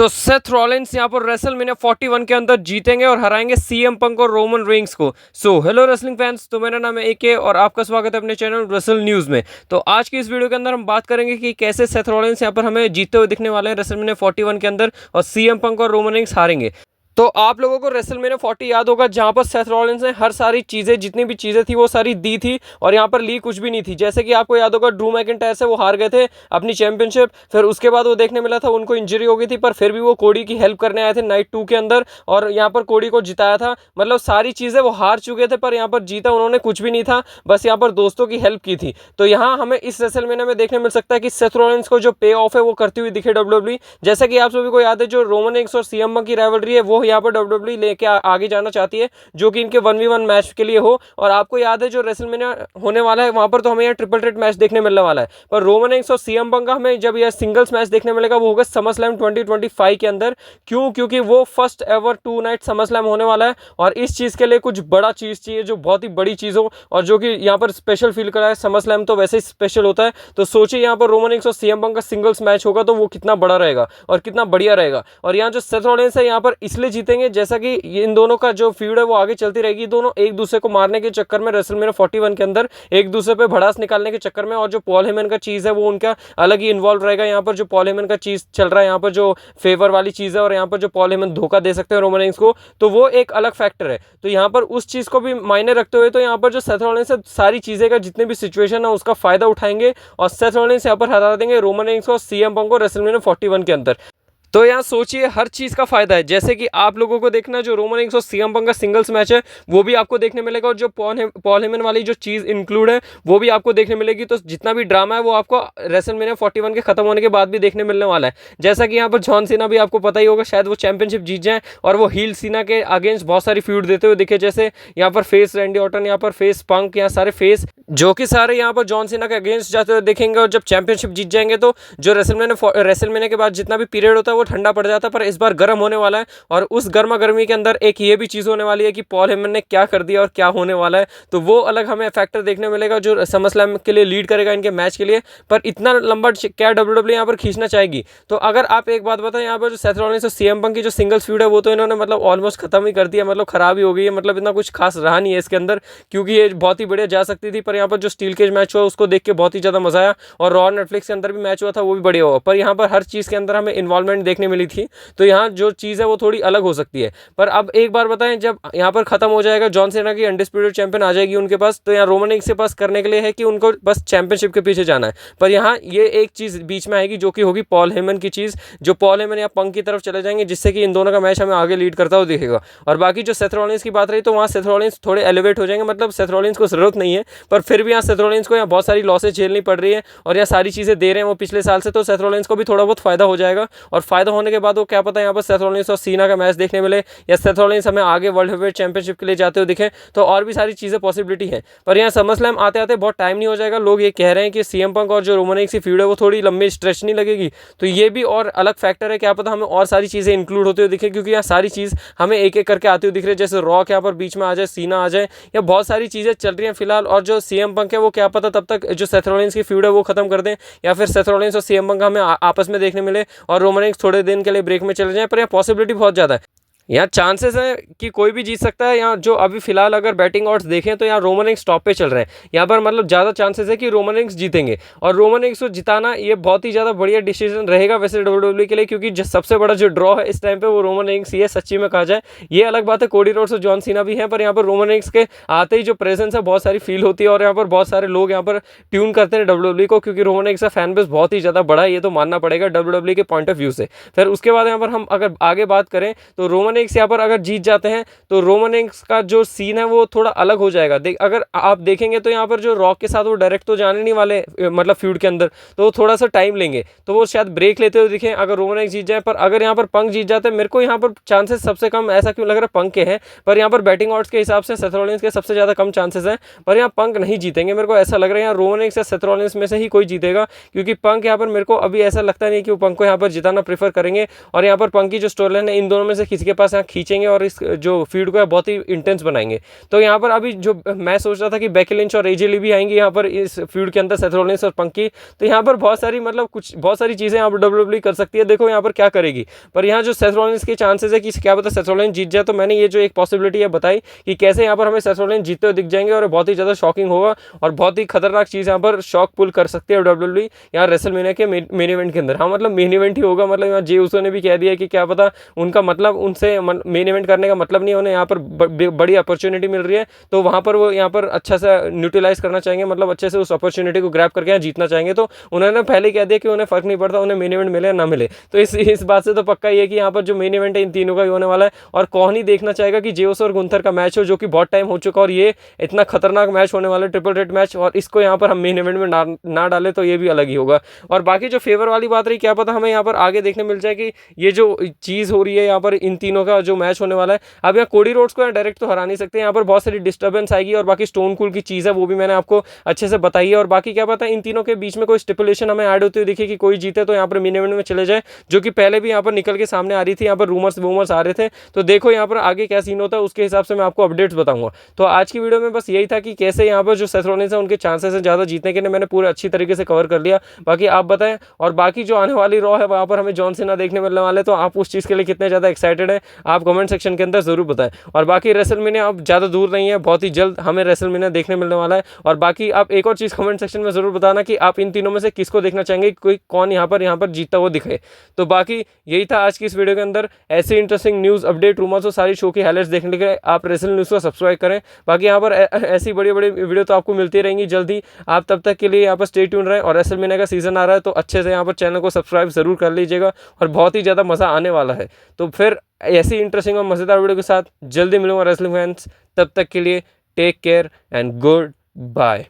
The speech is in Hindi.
तो सेथ रॉलिन्स यहाँ पर रेसलमेनिया 41 के अंदर जीतेंगे और हराएंगे सीएम पंक और रोमन रेंग्स को। सो हेलो रेसलिंग फैंस, तो मेरा नाम है एके और आपका स्वागत है अपने चैनल रेसल न्यूज़ में। तो आज की इस वीडियो के अंदर हम बात करेंगे कि कैसे सेथ रॉलिन्स यहाँ पर हमें जीतते हुए दिखने वाले हैं रेसलमेनिया 41 के अंदर और सीएम पंक और रोमन रेंग्स हारेंगे। तो आप लोगों को रेसलमेनिया 40 याद होगा, जहां पर सेथ रॉलिन्स ने हर सारी चीज़ें, जितनी भी चीज़ें थी वो सारी दी थी और यहां पर ली कुछ भी नहीं थी। जैसे कि आपको याद होगा ड्रू मैकिंटायर से वो हार गए थे अपनी चैंपियनशिप, फिर उसके बाद वो देखने मिला था उनको इंजरी हो गई थी, पर फिर भी वो कोडी की हेल्प करने आए थे नाइट 2 के अंदर और यहाँ पर कोडी को जिताया था। मतलब सारी चीज़ें वो हार चुके थे पर यहाँ पर जीता उन्होंने कुछ भी नहीं था, बस यहाँ पर दोस्तों की हेल्प की थी। तो यहाँ हमें इस रेसलमेनिया में देखने मिल सकता है कि सेथ रॉलिन्स को जो पे ऑफ है वो करती हुई दिखे डब्ल्यूडब्ल्यूई। जैसा कि आप सभी को याद है, जो रोमन रेंग्स और सीएम पंक की राइवलरी है वो यहाँ पर डब्ल्यूडब्ल्यूई लेके आगे जाना चाहती है, जो कि इनके 1v1 मैच के लिए हो। और आपको याद है जो रेसलमेनिया होने वाला है वहां पर तो हमें यहाँ ट्रिपल थ्रेट मैच देखने मिलने वाला है, पर रोमन रेंग्स और सीएम पंक का हमें जब यह सिंगल्स मैच देखने मिलेगा वो होगा समरस्लैम 2025 के अंदर। क्यों? क्योंकि वो फर्स्ट एवर 2 नाइट समरस्लैम होने वाला है और इस चीज़ के लिए कुछ बड़ा चीज़ चाहिए, जो बहुत ही बड़ी चीज़ हो और जो कि यहाँ पर स्पेशल फील कराए। समरस्लैम तो वैसे ही स्पेशल होता है, तो सोचिए यहाँ पर रोमन रेंग्स और सीएम पंक का सिंगल्स मैच होगा तो वो कितना बड़ा रहेगा और कितना बढ़िया रहेगा। और यहाँ जो सेथ रॉलिन्स है यहाँ पर इसलिए जीतेंगे, जैसा कि इन दोनों का जो फीड है वो आगे चलती रहेगी। दोनों एक दूसरे को मारने के चक्कर में रेसलमेनिया 41 के अंदर एक दूसरे पे भड़ास निकालने के चक्कर में, और जो पॉल हेमन का चीज़ है वो उनका अलग ही इन्वॉल्व रहेगा। यहाँ पर जो पॉल हेमन का चीज़ चल रहा है, यहाँ पर जो फेवर वाली चीज़ है और यहाँ पर जो पॉल हेमन धोखा दे सकते हैं रोमन रेंग्स को, तो वो एक अलग फैक्टर है। तो यहाँ पर उस चीज़ को भी मायने रखते हुए तो यहाँ पर जो सेथ रॉलिन्स है सारी चीज़ें का जितने भी सिचुएशन है उसका फायदा उठाएंगे और सेथ रॉलिन्स यहाँ पर हरा देंगे रोमन रेंग्स को और सीएम पंक को रेसलमेनिया 41 के अंदर। तो यहाँ सोचिए हर चीज़ का फायदा है। जैसे कि आप लोगों को देखना जो रोमन रेंग्स और सीएम पंक का सिंगल्स मैच है वो भी आपको देखने मिलेगा और जो पॉल हेमन वाली जो चीज़ इंक्लूड है वो भी आपको देखने मिलेगी। तो जितना भी ड्रामा है वो आपको रेसलमेनिया 41 के खत्म होने के बाद भी देखने मिलने वाला है। जैसा कि यहाँ पर जॉन सीना भी आपको पता ही होगा, शायद वो चैंपियनशिप जीत जाए और वो हील सीना के अगेंस्ट बहुत सारी फ्यूड देते हुए दिखे। जैसे यहाँ पर फेस रैंडी ऑर्टन, यहाँ पर फेस पंक, यहाँ सारे फेस जो कि सारे यहाँ पर जॉन सीना के अगेंस्ट जाते हुए दिखेंगे। और जब चैंपियनशिप जीत जाएंगे तो जो रेसलमेनिया के बाद जितना भी पीरियड होता है वो ठंडा पड़ जाता है, पर इस बार गर्म होने वाला है। और उस गर्मा गर्मी के अंदर एक ये भी चीज़ होने वाली है कि पॉल हेमन ने क्या कर दिया और क्या होने वाला है, तो वो अलग हमें फैक्टर देखने मिलेगा जो समरस्लैम के लिए लीड करेगा इनके मैच के लिए। पर इतना लंबा क्या डब्ल्यूडब्ल्यूई यहाँ पर खींचना चाहेगी? तो अगर आप एक बात बताएं, यहाँ पर जो सेथ रॉलिन्स और सीएम पंक की जो सिंगल्स फ्यूड है वो तो इन्होंने मतलब ऑलमोस्ट खत्म ही कर दिया, मतलब खराब ही हो गई है। मतलब इतना कुछ खास रहा नहीं है इसके अंदर, क्योंकि ये बहुत ही बढ़िया जा सकती थी। पर यहाँ पर जो स्टील केज मैच हुआ उसको देख के बहुत ही ज़्यादा मजा आया और रॉ नेटफ्लिक्स के अंदर भी मैच हुआ था वो भी बढ़िया हुआ, पर यहाँ पर हर चीज़ के अंदर हमें इन्वॉल्वमेंट देखने मिली थी। तो यहाँ जो चीज़ है वो थोड़ी अलग हो सकती है। पर अब एक बार बताएं, जब यहाँ पर खत्म हो जाएगा, जॉन सीना की अनडिस्प्यूटेड चैंपियन आ जाएगी उनके पास, तो यहाँ रोमन रेंग्स के पास करने के लिए है कि उनको बस चैंपियनशिप के पीछे जाना है। पर यहाँ ये एक चीज़ बीच में आएगी जो कि होगी पॉल हेमन की चीज़, जो पॉल हेमन या पंक की तरफ चले जाएंगे, जिससे कि इन दोनों का मैच हमें आगे लीड करता हुआ दिखेगा। और बाकी जो सेथ रॉलिन्स की बात रही तो वहाँ सेथ रॉलिन्स थोड़े एलिवेट हो जाएंगे, मतलब सेथ रॉलिन्स को जरूरत नहीं है, पर फिर भी यहाँ सेथ रॉलिन्स को यहाँ बहुत सारी लॉसेज झेलनी पड़ रही है और यहाँ सारी चीज़ें दे रहे हैं वो पिछले साल से, तो सेथ रॉलिन्स को भी थोड़ा बहुत फायदा हो जाएगा। और फायदा होने के बाद वो क्या पता यहाँ पर सेथ रॉलिन्स और सीना का मैच देखने मिले या सेथ रॉलिन्स हमें आगे वर्ल्ड हेवीवेट चैंपियनशिप के लिए जाते हुए दिखे, तो और भी सारी चीज़ें पॉसिबिलिटी है। पर यहाँ समरस्लैम आते आते बहुत टाइम नहीं हो जाएगा। लोग ये कह रहे हैं कि सीएम पंक और जो रोमन रेंग्स की फ्यूड है वो थोड़ी लंबी स्ट्रेच नहीं लगेगी, तो ये भी और अलग फैक्टर है। क्या पता हमें और सारी चीज़ें इंक्लूड होते हुए दिखे, क्योंकि यहाँ सारी चीज़ हमें एक एक करके आती हुई दिख रही है। जैसे रॉक यहाँ पर बीच में आ जाए, सीना आ जाए, या बहुत सारी चीज़ें चल रही हैं फिलहाल। और जो सीएम पंक है वो क्या पता तब तक जो सेथ रॉलिन्स की फ्यूड है वो खत्म कर दें, या फिर सेथ रॉलिन्स और सीएम पंक हमें आपस में देखने मिले और रोमन रेंग्स थोड़े दिन के लिए ब्रेक में चले जाएं। पर यहाँ पॉसिबिलिटी बहुत ज़्यादा है, यहाँ चांसेस हैं कि कोई भी जीत सकता है। यहाँ जो अभी फिलहाल अगर बैटिंग ऑड्स देखें तो यहाँ रोमन रेंग्स टॉप पे चल रहे हैं। यहाँ पर मतलब ज़्यादा चांसेस है कि रोमन रेंग्स जीतेंगे और रोमन रेंग्स को जिताना ये बहुत ही ज़्यादा बढ़िया डिसीजन रहेगा वैसे डब्ल्यूडब्ल्यूई के लिए, क्योंकि सबसे बड़ा जो ड्रॉ है इस टाइम पे वो रोमन रेंग्स ही है, सच्ची में कहा जाए। ये अलग बात है कोडी रोड्स और जॉन सीना भी हैं, पर यहाँ पर रोमन रेंग्स के आते ही जो प्रेजेंस है बहुत सारी फील होती है और यहाँ पर बहुत सारे लोग यहाँ पर ट्यून करते हैं डब्ल्यूडब्ल्यूई को, क्योंकि रोमन रेंग्स का फैन बेस बहुत ही ज़्यादा बड़ा है, ये तो मानना पड़ेगा डब्ल्यूडब्ल्यूई के पॉइंट ऑफ व्यू से। फिर उसके बाद यहाँ पर हम अगर आगे बात करें तो रोमन रेंग्स यहाँ पर अगर जीत जाते हैं तो रोमन रेंग्स का जो सीन है वो थोड़ा अलग हो जाएगा। अगर आप देखेंगे तो यहाँ पर जो रॉक के साथ वो डायरेक्ट तो जाने नहीं वाले, मतलब फ्यूड के अंदर, तो वो थोड़ा सा टाइम लेंगे, तो वो शायद ब्रेक लेते हुए दिखें अगर रोमन रेंग्स जीत जाए। पर अगर यहाँ पर पंक जीत जाते हैं, मेरे को यहाँ पर चांसेस सबसे कम ऐसा क्यों लग रहा है पंक के हैं, पर यहाँ पर बैटिंग ऑड्स के हिसाब से सेथ रॉलिन्स के सबसे ज़्यादा कम चांसेस हैं, पर यहाँ पंक नहीं जीतेंगे। मेरे को ऐसा लग रहा है यहाँ रोमन रेंग्स या सेथ रॉलिन्स में से ही कोई जीतेगा, क्योंकि पंक यहाँ पर मेरे को अभी ऐसा लगता नहीं कि वो पंक को यहाँ पर जिताना प्रेफर करेंगे। और यहाँ पर पंक की जो स्टोरी लाइन है इन दोनों में से किसी के पास यहाँ खींचेंगे और इस जो फीड को है बहुत ही इंटेंस बनाएंगे। तो यहाँ पर अभी जो मैं सोच रहा था कि बेकी लिंच और एजे ली भी आएंगी यहाँ पर इस फीड के अंदर, सेथ रॉलिंस और पंक की, तो यहाँ पर बहुत सारी मतलब बहुत सारी चीज़ें यहाँ पर डब्ल्यूडब्ल्यूई कर सकती है। देखो यहाँ पर क्या करेगी, पर यहाँ जो सेथ रॉलिंस के चांसेस है कि क्या पता सेथ रॉलिंस जीत जाए, तो मैंने ये जो एक पॉसिबिलिटी है बताई कि कैसे यहाँ पर हमें सेथ रॉलिंस जीतते हुए दिख जाएंगे और बहुत ही ज़्यादा शॉकिंग होगा और बहुत ही खतरनाक चीज़ यहाँ पर शॉक पुल कर सकती है डब्ल्यूडब्ल्यूई यहाँ रेसलमेनिया के मेन इवेंट के अंदर। हाँ मतलब मेन इवेंट ही होगा, मतलब यहाँ जे उसो ने भी कह दिया कि क्या पता उनका मतलब उनसे मेन इवेंट करने का मतलब नहीं, उन्हें यहाँ पर बड़ी अपॉर्चुनिटी मिल रही है तो वहाँ पर वो यहाँ पर अच्छा सा न्यूट्रलाइज करना चाहेंगे, मतलब अच्छे से उस अपॉर्चुनिटी को ग्रैब करके यहाँ जीतना चाहेंगे। तो उन्होंने पहले कह दिया कि उन्हें फर्क नहीं पड़ता उन्हें मेन इवेंट मिले या ना मिले। तो इस बात से तो पक्का ये कि यहाँ पर जो मेन इवेंट है इन तीनों का ही होने वाला है। और कौन ही देखना चाहेगा कि जे उसो और गुंथर का मैच हो, जो कि बहुत टाइम हो चुका और ये इतना खतरनाक मैच होने वाला है, ट्रिपल थ्रेट मैच, और इसको यहाँ पर हम मेन इवेंट में ना डालें तो ये भी अलग ही होगा। और बाकी जो फेवर वाली बात रही, क्या पता हमें यहाँ पर आगे देखने मिल जाए कि ये जो चीज़ हो रही है यहाँ पर इन तीनों का जो मैच होने वाला है। अब यहाँ कोडी रोड्स को यहाँ डायरेक्ट तो हरा नहीं सकते, यहाँ पर बहुत सारी डिस्टर्बेंस आएगी और बाकी स्टोन कूल की चीज़ है वो भी मैंने आपको अच्छे से बताई है। और बाकी क्या पता इन तीनों के बीच में कोई स्टिपुलेशन हमें ऐड होती हुई दिखे कि कोई जीते तो यहाँ पर मेन इवेंट में चले जाए, जो कि पहले भी यहाँ पर निकल के सामने आ रही थी, यहाँ पर रूमर्स आ रहे थे। तो देखो यहाँ पर आगे क्या सीन होता है, उसके हिसाब से मैं आपको अपडेट्स बताऊंगा। तो आज की वीडियो में बस यही था कि कैसे यहाँ पर जो सेथ रॉलिंस है उनके चांसेस है ज़्यादा जीतने के लिए, मैंने पूरे अच्छी तरीके से कवर कर लिया। बाकी आप बताएं, और बाकी जो आने वाली रॉ है वहाँ पर हमें जॉन सीना देखने मिलने वाले, तो आप उस चीज़ के लिए कितने ज़्यादा एक्साइटेड हैं आप कमेंट सेक्शन के अंदर जरूर बताएं। और बाकी रेसलमेनिया अब ज़्यादा दूर नहीं है, बहुत ही जल्द हमें रेसलमेनिया देखने मिलने वाला है। और बाकी आप एक और चीज़ कमेंट सेक्शन में ज़रूर बताना कि आप इन तीनों में से किसको देखना चाहेंगे, कोई कौन यहाँ पर जीतता हुआ दिखे। तो बाकी यही था आज की इस वीडियो के अंदर। ऐसी इंटरेस्टिंग न्यूज़ अपडेट रूमर्स और सारी शो की हाइलाइट्स देखने के लिए आप रेसल न्यूज़ को सब्सक्राइब करें। बाकी यहाँ पर ऐसी बड़ी बड़ी वीडियो तो आपको मिलती रहेंगी जल्दी। आप तब तक के लिए यहाँ पर स्टे ट्यून रहें, और रेसलमेनिया का सीजन आ रहा है तो अच्छे से यहाँ पर चैनल को सब्सक्राइब ज़रूर कर लीजिएगा और बहुत ही ज़्यादा मज़ा आने वाला है। तो फिर ऐसी इंटरेस्टिंग और मज़ेदार वीडियो के साथ जल्दी मिलूंगा रेसलिंग फैंस। तब तक के लिए take care and good bye.